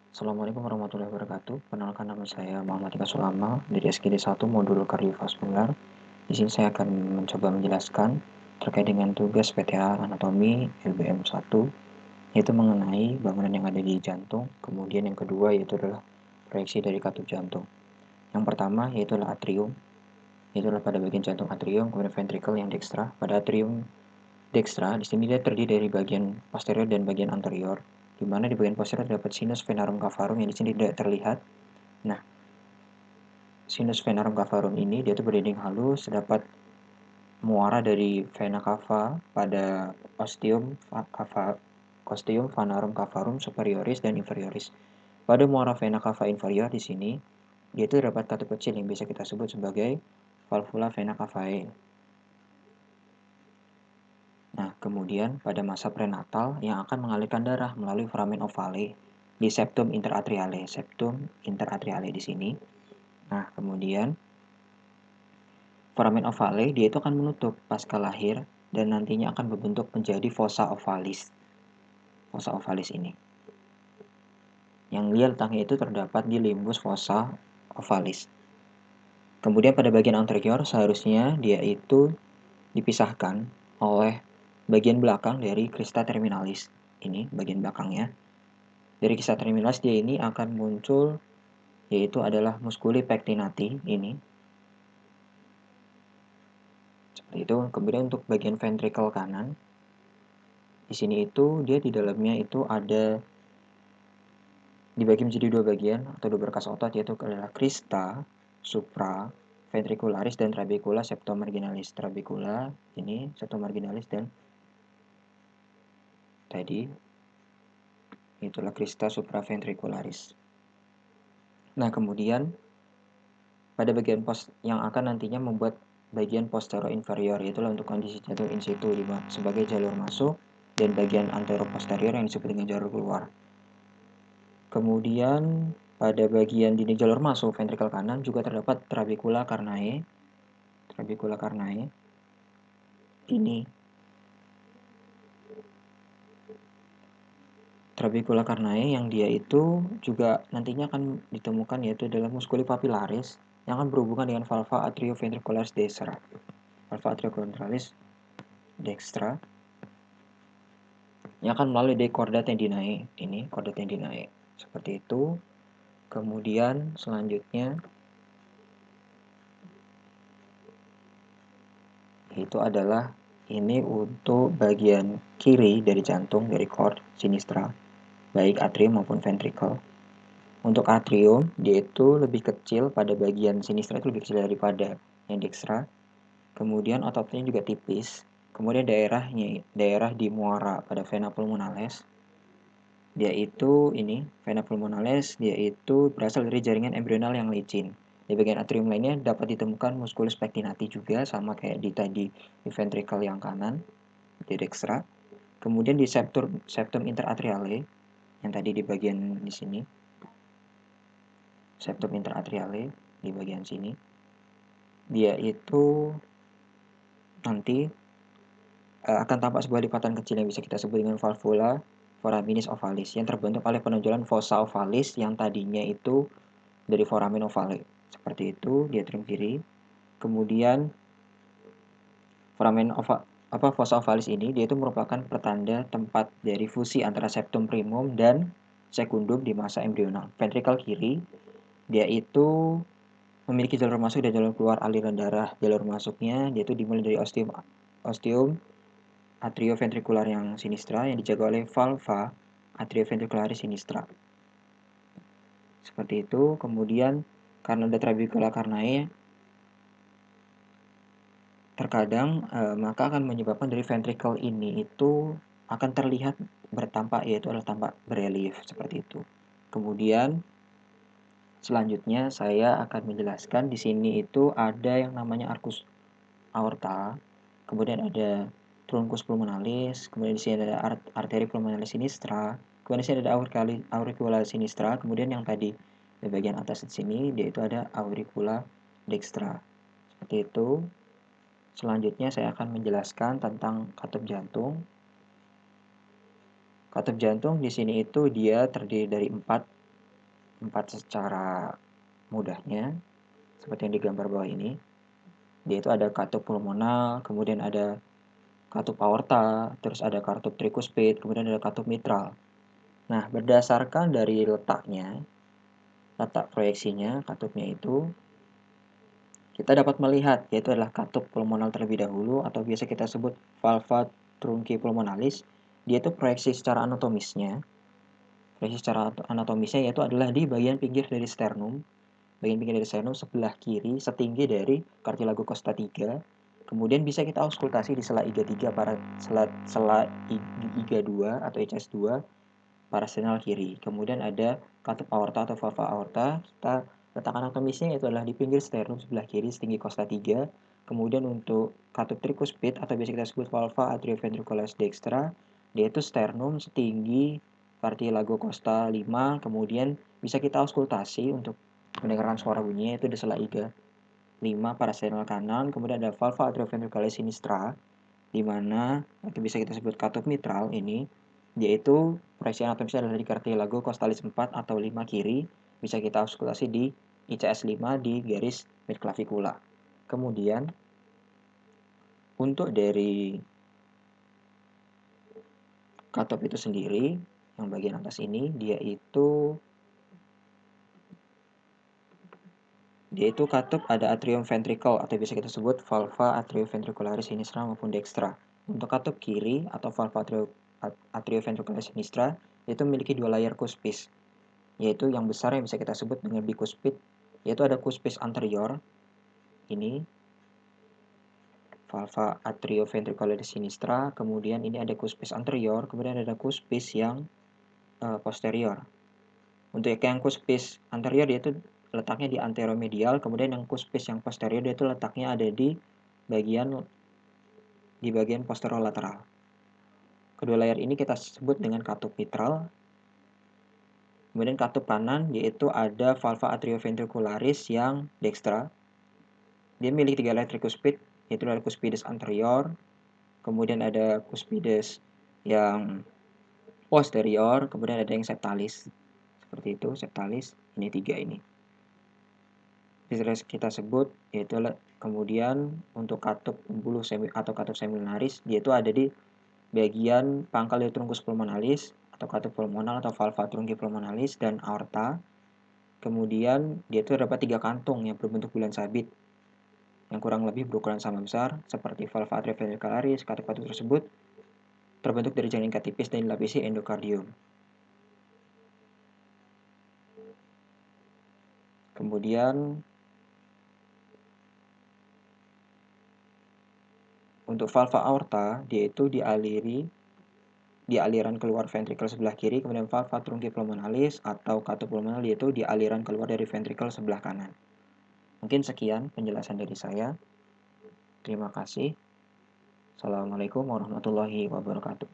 Assalamualaikum warahmatullahi wabarakatuh. Perkenalkan nama saya Muhammad Ika Sulama dari SGD 1 Modul Kardiovaskular. Di sini saya akan mencoba menjelaskan terkait dengan tugas PTA Anatomi LBM 1, yaitu mengenai bangunan yang ada di jantung. Kemudian yang kedua yaitu adalah proyeksi dari katup jantung. Yang pertama yaitu adalah atrium, yaitu adalah pada bagian jantung atrium, kemudian ventricle yang dextra. Pada atrium dextra, di sini dia terdiri dari bagian posterior dan bagian anterior, di mana di bagian posterior terdapat sinus venarum cavarum yang di sini tidak terlihat. Nah, sinus venarum cavarum ini dia tuh berdinding halus, terdapat muara dari vena cava pada ostium venarum cavarum superioris dan inferioris. Pada muara vena cava inferior di sini, dia itu terdapat katup kecil yang bisa kita sebut sebagai valvula vena cavae. Nah, kemudian pada masa prenatal yang akan mengalirkan darah melalui foramen ovale di septum interatriale di sini. Nah, kemudian foramen ovale dia itu akan menutup pasca lahir dan nantinya akan berbentuk menjadi fossa ovalis. Fossa ovalis ini. Yang dia letaknya itu terdapat di limbus fossa ovalis. Kemudian pada bagian anterior seharusnya dia itu dipisahkan oleh bagian belakang dari crista terminalis. Ini bagian belakangnya. Dari crista terminalis dia ini akan muncul yaitu adalah musculi pectinati ini. Seperti itu. Kemudian untuk bagian ventricle kanan, di sini itu dia di dalamnya itu ada dibagi menjadi dua bagian atau dua berkas otot, yaitu adalah crista supra ventricularis dan trabecula septomarginalis. Trabecula ini septomarginalis dan tadi itulah crista supra ventricularis. Nah, kemudian pada bagian yang akan nantinya membuat bagian posterior inferior, yaitu untuk kondisi jantung in situ sebagai jalur masuk dan bagian anteroposterior yang disebut dengan jalur keluar. Kemudian pada bagian dinding jalur masuk ventrikel kanan juga terdapat trabecula carnae. Trabecula carnae ini. Trabecula carnae yang dia itu juga nantinya akan ditemukan yaitu dalam musculi papillaris yang akan berhubungan dengan valva atrioventricularis dextra. Valva atrioventricularis dextra yang akan melalui dari chorda tendinae. Ini chorda tendinae. Seperti itu. Kemudian selanjutnya itu adalah ini untuk bagian kiri dari jantung dari chord sinistra, baik atrium maupun ventricle. Untuk atrium dia itu lebih kecil, pada bagian sinistra itu lebih kecil daripada yang dextra. Kemudian ototnya juga tipis. Kemudian daerah di muara pada vena pulmonalis dia itu ini vena pulmonalis dia itu berasal dari jaringan embrional yang licin. Di bagian atrium lainnya dapat ditemukan musculus pectinati juga, sama kayak di ventricle yang kanan di dextra. Kemudian di septum interatriale yang tadi di bagian di sini, septum interatriale di bagian sini, dia itu nanti akan tampak sebuah lipatan kecil yang bisa kita sebut dengan valvula foraminis ovalis yang terbentuk oleh penonjolan fossa ovalis yang tadinya itu dari foramen ovale. Seperti itu di atrium kiri. Kemudian fossa ovalis ini dia itu merupakan pertanda tempat dari fusi antara septum primum dan secundum di masa embrional. Ventrikel kiri dia itu memiliki jalur masuk dan jalur keluar aliran darah. Jalur masuknya dia itu dimulai dari ostium atrioventricular yang sinistra yang dijaga oleh valva atrioventricularis sinistra. Seperti itu. Kemudian karena ada trabecula carnae, terkadang maka akan menyebabkan dari ventricle ini itu akan terlihat bertampak, yaitu adalah tampak berelief seperti itu. Kemudian selanjutnya saya akan menjelaskan di sini itu ada yang namanya arcus aorta, kemudian ada truncus pulmonalis, kemudian di sini ada arteri pulmonalis sinistra, kemudian di sini ada auricula sinistra, kemudian yang tadi di bagian atas di sini dia itu ada auricula dextra. Seperti itu. Selanjutnya saya akan menjelaskan tentang katup jantung. Katup jantung di sini itu dia terdiri dari 4 4 secara mudahnya, seperti yang digambar bawah ini. Dia itu ada katup pulmonal, kemudian ada katup aorta, terus ada katup trikuspid, kemudian ada katup mitral. Nah, berdasarkan dari letaknya, letak proyeksinya, katupnya itu, kita dapat melihat, yaitu adalah katup pulmonal terlebih dahulu, atau biasa kita sebut valva trunki pulmonalis. Dia itu proyeksi secara anatomisnya. Proyeksi secara anatomisnya yaitu adalah di bagian pinggir dari sternum. Bagian pinggir dari sternum sebelah kiri, setinggi dari cartilago costa 3. Kemudian bisa kita auskultasi di sela iga 3 para sela iga 2 atau HS2 parasternal kiri. Kemudian ada katup aorta atau valva aorta. Kita letakkan anatomisnya yaitu adalah di pinggir sternum sebelah kiri setinggi costa 3. Kemudian untuk katup trikuspid atau biasa kita sebut valva atrioventricular dextra, yaitu sternum setinggi cartilago costa 5. Kemudian bisa kita auskultasi untuk mendengarkan suara bunyinya yaitu di sela iga 5 parasternal kanan. Kemudian ada valva atrioventricular sinistra, di mana itu bisa kita sebut katup mitral ini, yaitu proyeksi anatomisnya adalah di cartilago costalis 4 atau 5 kiri, bisa kita auskultasi di ICS 5 di garis midclavicular. Kemudian untuk dari katup itu sendiri, yang bagian atas ini, dia itu katup ada atrium ventricle atau bisa kita sebut valva atrioventricularis sinistra maupun dextra. Untuk katup kiri atau valva atrioventricularis sinistra itu memiliki 2 layar cuspis, yaitu yang besar yang bisa kita sebut dengan bicuspid, yaitu ada cuspis anterior ini valva atrioventricularis sinistra, kemudian ini ada cuspis anterior, kemudian ada cuspis yang posterior. Untuk yang cuspis anterior yaitu letaknya di anteromedial, kemudian yang cuspis yang posterior itu letaknya ada di bagian posterolateral. Kedua layar ini kita sebut dengan katup mitral. Kemudian katup kanan yaitu ada valva atrioventricularis yang dextra. Dia memiliki 3 layar trikuspid, yaitu ada cuspidus anterior, kemudian ada cuspidus yang posterior, kemudian ada yang septalis. Seperti itu, septalis, ini 3 ini. Bisa kita sebut yaitu kemudian untuk katup pembuluh atau katup seminaris, dia itu ada di bagian pangkal dari trunkus pulmonalis atau katup pulmonal atau valva trunki pulmonalis dan aorta. Kemudian dia itu terdapat 3 kantung yang berbentuk bulan sabit yang kurang lebih berukuran sama besar seperti valva atrioventricularis. Katup-katup tersebut terbentuk dari jaringan tipis dan dilapisi endokardium. Kemudian untuk valva aorta dia itu di aliran keluar ventrikel sebelah kiri, kemudian valva trunki pulmonalis atau katup pulmonal yaitu di aliran keluar dari ventrikel sebelah kanan. Mungkin sekian penjelasan dari saya. Terima kasih. Assalamualaikum warahmatullahi wabarakatuh.